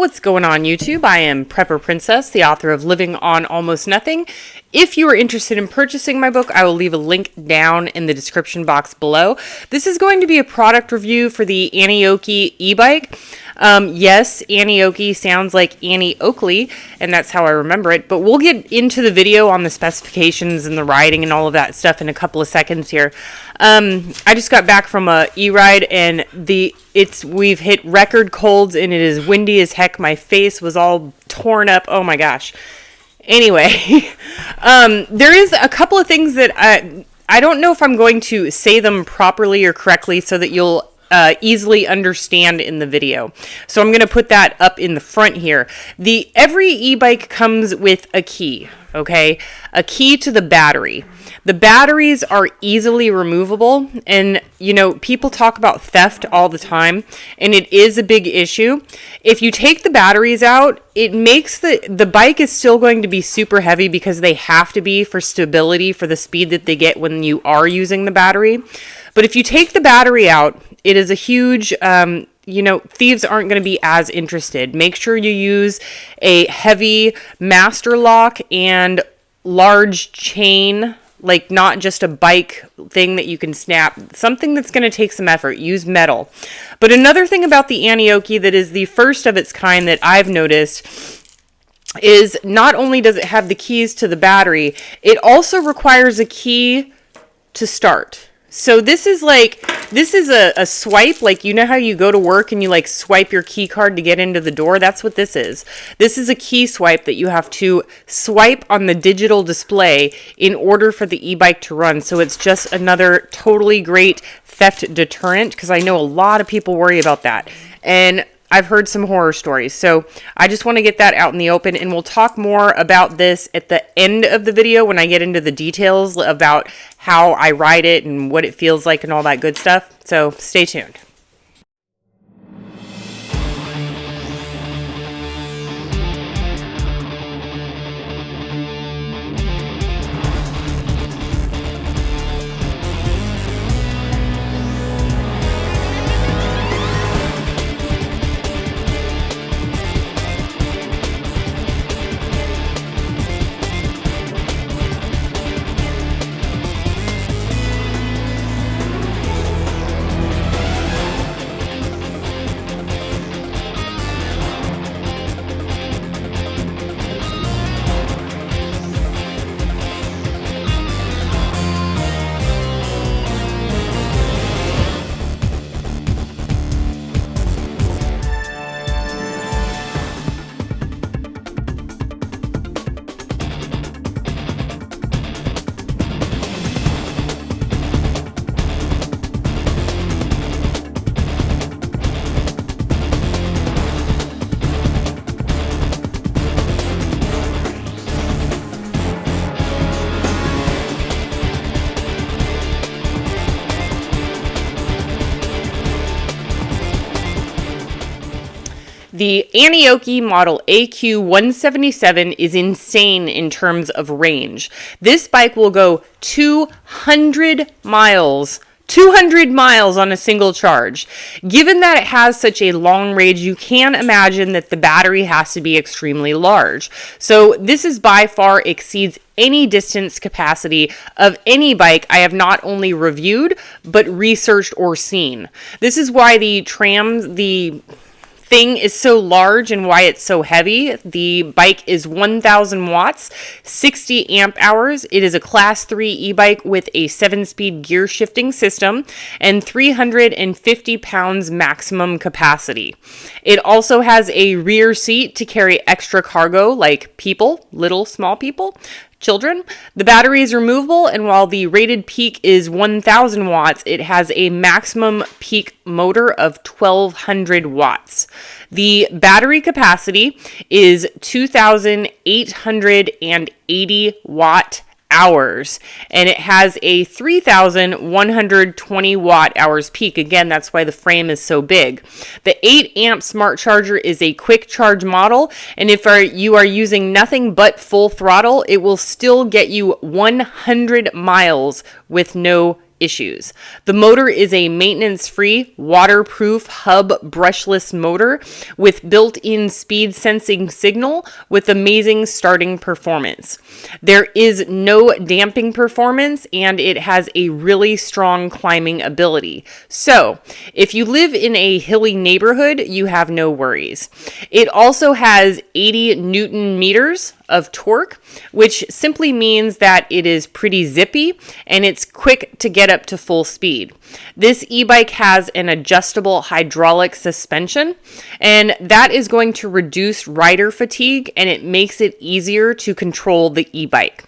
What's going on YouTube? I am Prepper Princess, the author of Living on Almost Nothing. If you are interested in purchasing my book, I will leave a link down in the description box below. This is going to be a product review for the Aniioki e-bike. Yes, Aniioki sounds like Annie Oakley, and that's how I remember it, but we'll get into the video on the specifications and the riding and all of that stuff in a couple of seconds here. I just got back from a e-ride, and we've hit record colds, and it is windy as heck. My face was all torn up. Oh my gosh. Anyway, there is a couple of things that I don't know if I'm going to say them properly or correctly so that you'll easily understand in the video. So I'm going to put that up in the front here. Every e-bike comes with a key, okay? A key to the battery. The batteries are easily removable, and people talk about theft all the time, and it is a big issue. If you take the batteries out, it makes the bike is still going to be super heavy because they have to be for stability, for the speed that they get when you are using the battery. But if you take the battery out, it is a huge, thieves aren't going to be as interested. Make sure you use a heavy master lock and large chain, like not just a bike thing that you can snap, something that's going to take some effort. Use metal. But another thing about the Aniioki that is the first of its kind that I've noticed is not only does it have the keys to the battery, it also requires a key to start. So this is a swipe, like how you go to work and you swipe your key card to get into the door. That's what this is. This is a key swipe that you have to swipe on the digital display in order for the e-bike to run. So it's just another totally great theft deterrent, because I know a lot of people worry about that. And I've heard some horror stories. So I just want to get that out in the open, and we'll talk more about this at the end of the video when I get into the details about how I ride it and what it feels like and all that good stuff. So stay tuned. The Aniioki model AQ177 is insane in terms of range. This bike will go 200 miles on a single charge. Given that it has such a long range, you can imagine that the battery has to be extremely large. So this is by far exceeds any distance capacity of any bike I have not only reviewed, but researched or seen. This is why the thing is so large and why it's so heavy. The bike is 1,000 watts, 60 amp hours. It is a class 3 e-bike with a 7-speed gear shifting system and 350 pounds maximum capacity. It also has a rear seat to carry extra cargo like people, little small people, children. The battery is removable, and while the rated peak is 1,000 watts, it has a maximum peak motor of 1,200 watts. The battery capacity is 2,880 watt hours, and it has a 3,120 watt hours peak. Again, that's why the frame is so big. The 8 amp smart charger is a quick charge model, and if you are using nothing but full throttle, it will still get you 100 miles with no issues. The motor is a maintenance-free, waterproof hub brushless motor with built-in speed sensing signal with amazing starting performance. There is no damping performance, and it has a really strong climbing ability. So, if you live in a hilly neighborhood, you have no worries. It also has 80 Newton meters of torque, which simply means that it is pretty zippy and it's quick to get up to full speed. This e-bike has an adjustable hydraulic suspension, and that is going to reduce rider fatigue, and it makes it easier to control the e-bike.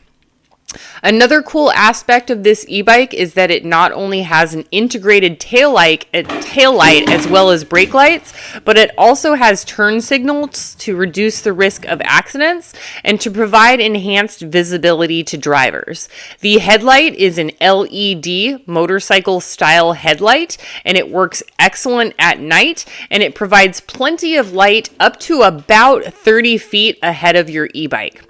Another cool aspect of this e-bike is that it not only has an integrated taillight as well as brake lights, but it also has turn signals to reduce the risk of accidents and to provide enhanced visibility to drivers. The headlight is an LED motorcycle style headlight, and it works excellent at night, and it provides plenty of light up to about 30 feet ahead of your e-bike.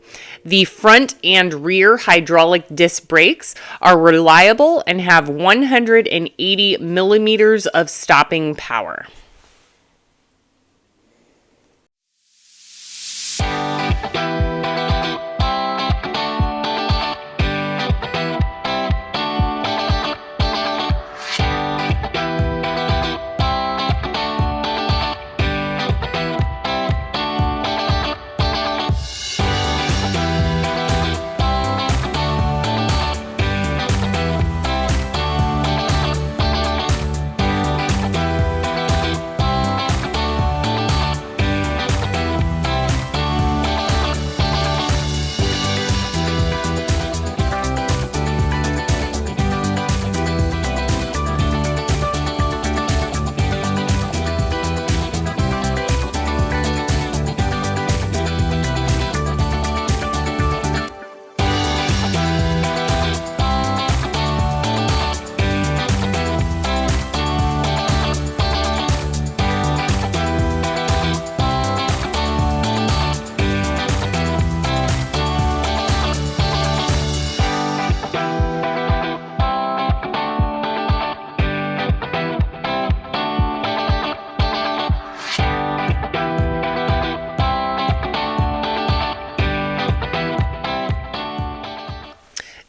The front and rear hydraulic disc brakes are reliable and have 180 millimeters of stopping power.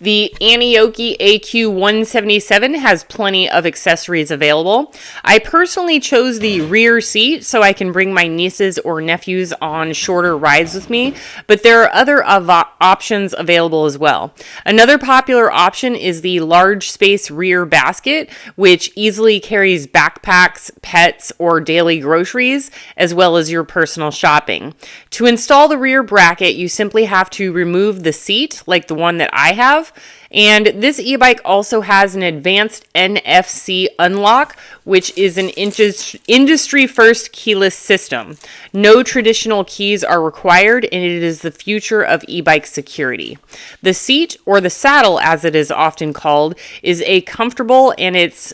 The Aniioki AQ177 has plenty of accessories available. I personally chose the rear seat so I can bring my nieces or nephews on shorter rides with me, but there are other options available as well. Another popular option is the large space rear basket, which easily carries backpacks, pets, or daily groceries, as well as your personal shopping. To install the rear bracket, you simply have to remove the seat, like the one that I have. And this e-bike also has an advanced NFC unlock, which is an industry first keyless system. No traditional keys are required, and it is the future of e-bike security. The seat, or the saddle as it is often called, is a comfortable and it's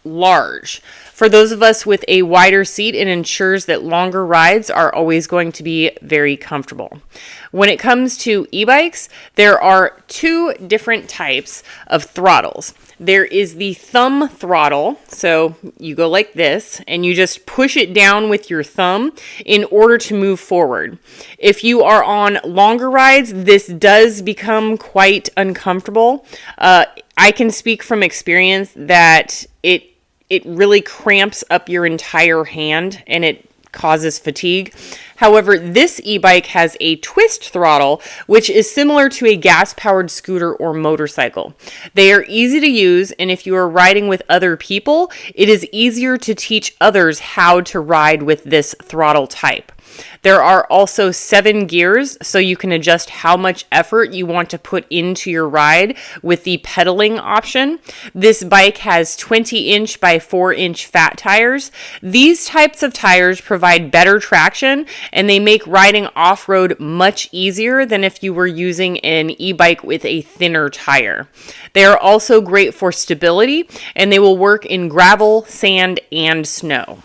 large. For those of us with a wider seat, it ensures that longer rides are always going to be very comfortable. When it comes to e-bikes, there are two different types of throttles. There is the thumb throttle, so you go like this, and you just push it down with your thumb in order to move forward. If you are on longer rides, this does become quite uncomfortable. I can speak from experience that it really cramps up your entire hand and it causes fatigue. However, this e-bike has a twist throttle, which is similar to a gas-powered scooter or motorcycle. They are easy to use, and if you are riding with other people, it is easier to teach others how to ride with this throttle type. There are also 7 gears, so you can adjust how much effort you want to put into your ride with the pedaling option. This bike has 20-inch by 4-inch fat tires. These types of tires provide better traction, and they make riding off-road much easier than if you were using an e-bike with a thinner tire. They are also great for stability, and they will work in gravel, sand, and snow.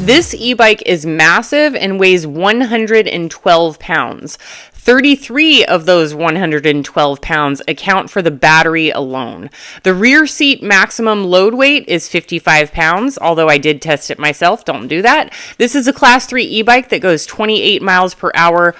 This e-bike is massive and weighs 112 pounds. 33 of those 112 pounds account for the battery alone. The rear seat maximum load weight is 55 pounds, although I did test it myself. Don't do that. This is a Class 3 e-bike that goes 28 miles per hour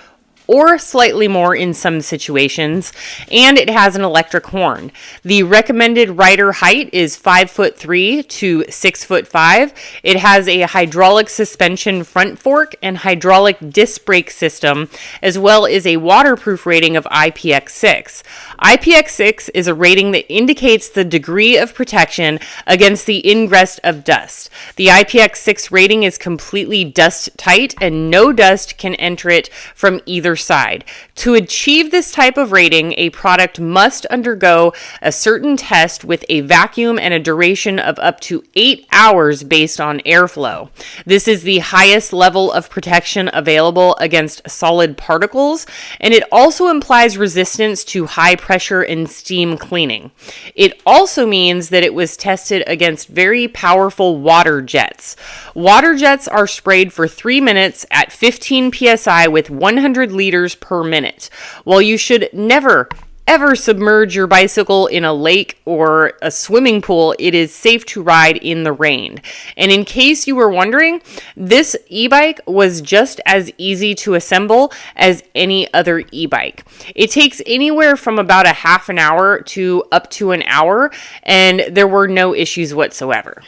or slightly more in some situations, and it has an electric horn. The recommended rider height is 5'3" to 6'5". It has a hydraulic suspension front fork and hydraulic disc brake system, as well as a waterproof rating of IPX6. IPX6 is a rating that indicates the degree of protection against the ingress of dust. The IPX6 rating is completely dust tight, and no dust can enter it from either side. To achieve this type of rating, a product must undergo a certain test with a vacuum and a duration of up to 8 hours based on airflow. This is the highest level of protection available against solid particles, and it also implies resistance to high pressure and steam cleaning. It also means that it was tested against very powerful water jets. Water jets are sprayed for 3 minutes at 15 psi with 100 liters per minute. While you should never ever submerge your bicycle in a lake or a swimming pool, it is safe to ride in the rain. And in case you were wondering, this e-bike was just as easy to assemble as any other e-bike. It takes anywhere from about a half an hour to up to an hour, and there were no issues whatsoever.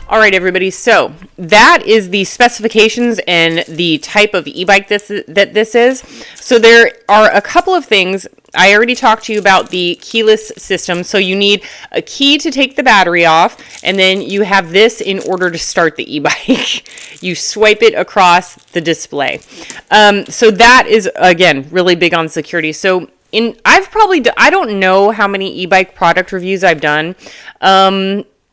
All right, everybody. So that is the specifications and the type of e-bike this is. So there are a couple of things. I already talked to you about the keyless system. So you need a key to take the battery off, and then you have this in order to start the e-bike. You swipe it across the display. So that is, again, really big on security. So I don't know how many e-bike product reviews I've done.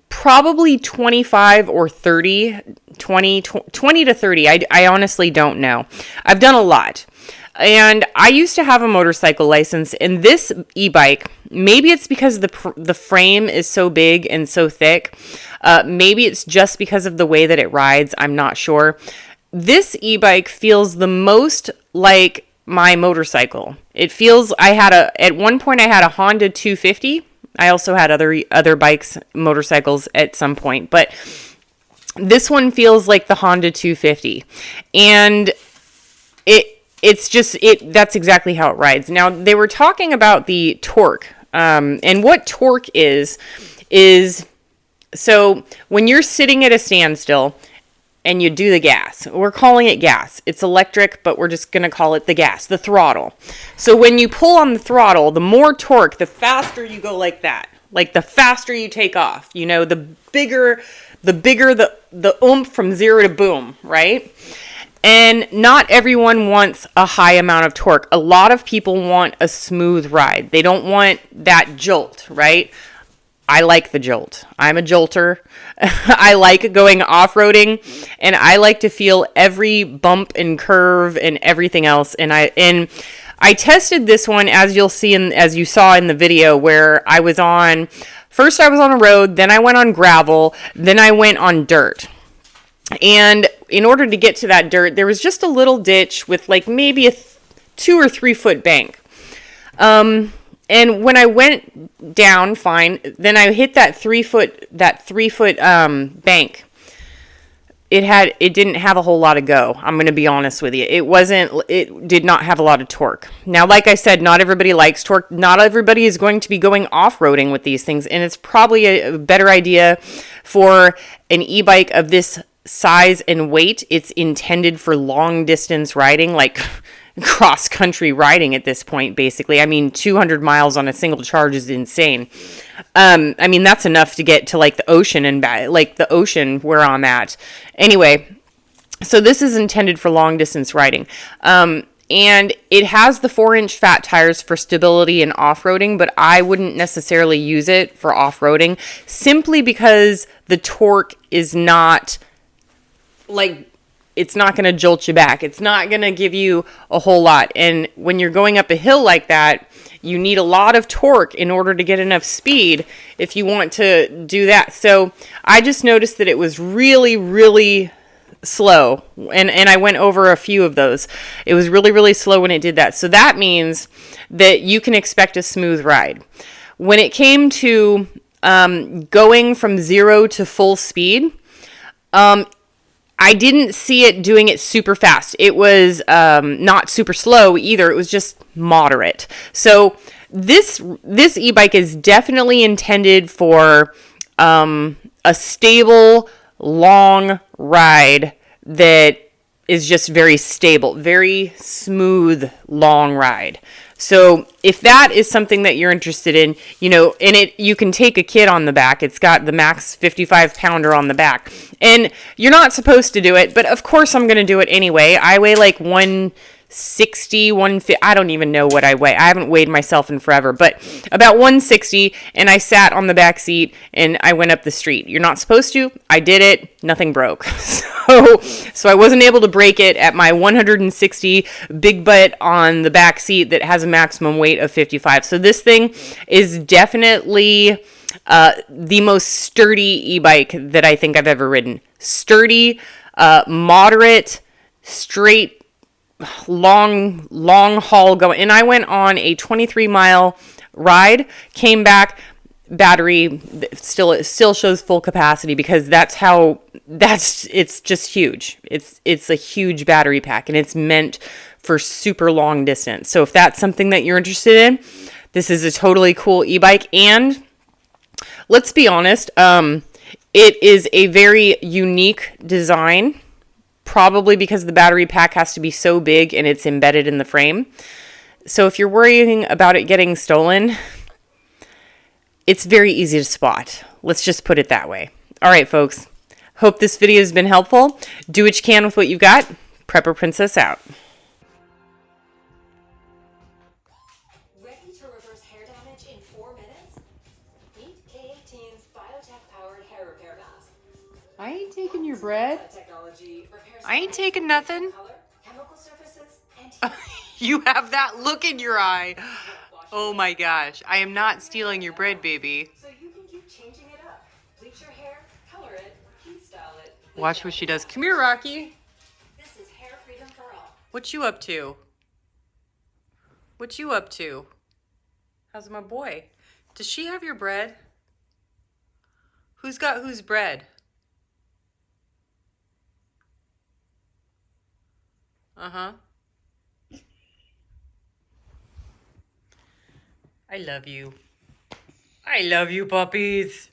Probably 25 or 30, 20 to 30. I honestly don't know. I've done a lot. And I used to have a motorcycle license, and this e-bike, maybe it's because the frame is so big and so thick. Maybe it's just because of the way that it rides. I'm not sure. This e-bike feels the most like my motorcycle. It feels, at one point I had a Honda 250. I also had other bikes, motorcycles at some point, but this one feels like the Honda 250, and that's exactly how it rides. Now, they were talking about the torque, and what torque is so when you're sitting at a standstill and you do the gas. We're calling it gas. It's electric, but we're just going to call it the gas, the throttle. So when you pull on the throttle, the more torque, the faster you go like that. Like the faster you take off, the bigger the oomph from zero to boom, right? And not everyone wants a high amount of torque. A lot of people want a smooth ride. They don't want that jolt, right? I like the jolt. I'm a jolter. I like going off-roading, and I like to feel every bump and curve and everything else. And I tested this one, as you saw in the video, where first I was on a road, then I went on gravel, then I went on dirt. And in order to get to that dirt, there was just a little ditch with like maybe a 2 or 3 foot bank. And when I went down, fine, then I hit that 3 foot bank. it didn't have a whole lot of go. I'm going to be honest with you. It did not have a lot of torque. Now, like I said, not everybody likes torque. Not everybody is going to be going off-roading with these things, and it's probably a better idea for an e-bike of this size and weight. It's intended for long distance riding, like cross country riding at this point, basically. I mean, 200 miles on a single charge is insane. I mean, that's enough to get to like the ocean and back, like the ocean where I'm at. Anyway, so this is intended for long distance riding. And it has the 4-inch fat tires for stability and off-roading, but I wouldn't necessarily use it for off-roading simply because the torque is not like, it's not going to jolt you back. It's not going to give you a whole lot. And when you're going up a hill like that, you need a lot of torque in order to get enough speed if you want to do that. So I just noticed that it was really, really slow. And I went over a few of those. It was really, really slow when it did that. So that means that you can expect a smooth ride. When it came to going from 0 to full speed, I didn't see it doing it super fast. It was not super slow either. It was just moderate. So this e-bike is definitely intended for a stable, long ride that is just very stable, very smooth, long ride. So if that is something that you're interested in, you know, you can take a kid on the back. It's got the max 55 pounder on the back. And you're not supposed to do it, but of course I'm going to do it anyway. I weigh like 160, 150. I don't even know what I weigh. I haven't weighed myself in forever, but about 160. And I sat on the back seat and I went up the street. You're not supposed to. I did it. Nothing broke. So I wasn't able to break it at my 160 big butt on the back seat that has a maximum weight of 55. So this thing is definitely the most sturdy e-bike that I think I've ever ridden. Sturdy, moderate, straight, long haul going. And I went on a 23-mile ride, came back, battery it still shows full capacity because it's just huge. It's a huge battery pack and it's meant for super long distance. So if that's something that you're interested in, this is a totally cool e-bike. And let's be honest, it is a very unique design, probably because the battery pack has to be so big and it's embedded in the frame. So if you're worrying about it getting stolen, it's very easy to spot. Let's just put it that way. All right, folks. Hope this video has been helpful. Do what you can with what you've got. Prepper Princess out. Ready to reverse hair damage in 4 minutes? Meet K18's biotech-powered hair repair mask. I ain't taking your bread. Technology repairs I ain't taking nothing. color, chemical surfaces, and You have that look in your eye. Oh my gosh. I am not stealing your bread, baby. so you can keep changing it up. Bleach your hair, color it, heat style it. Watch what she does. Come here, Rocky. This is hair freedom for all. What you up to? What you up to? How's my boy? Does she have your bread? Who's got whose bread? Uh-huh. I love you. I love you, puppies.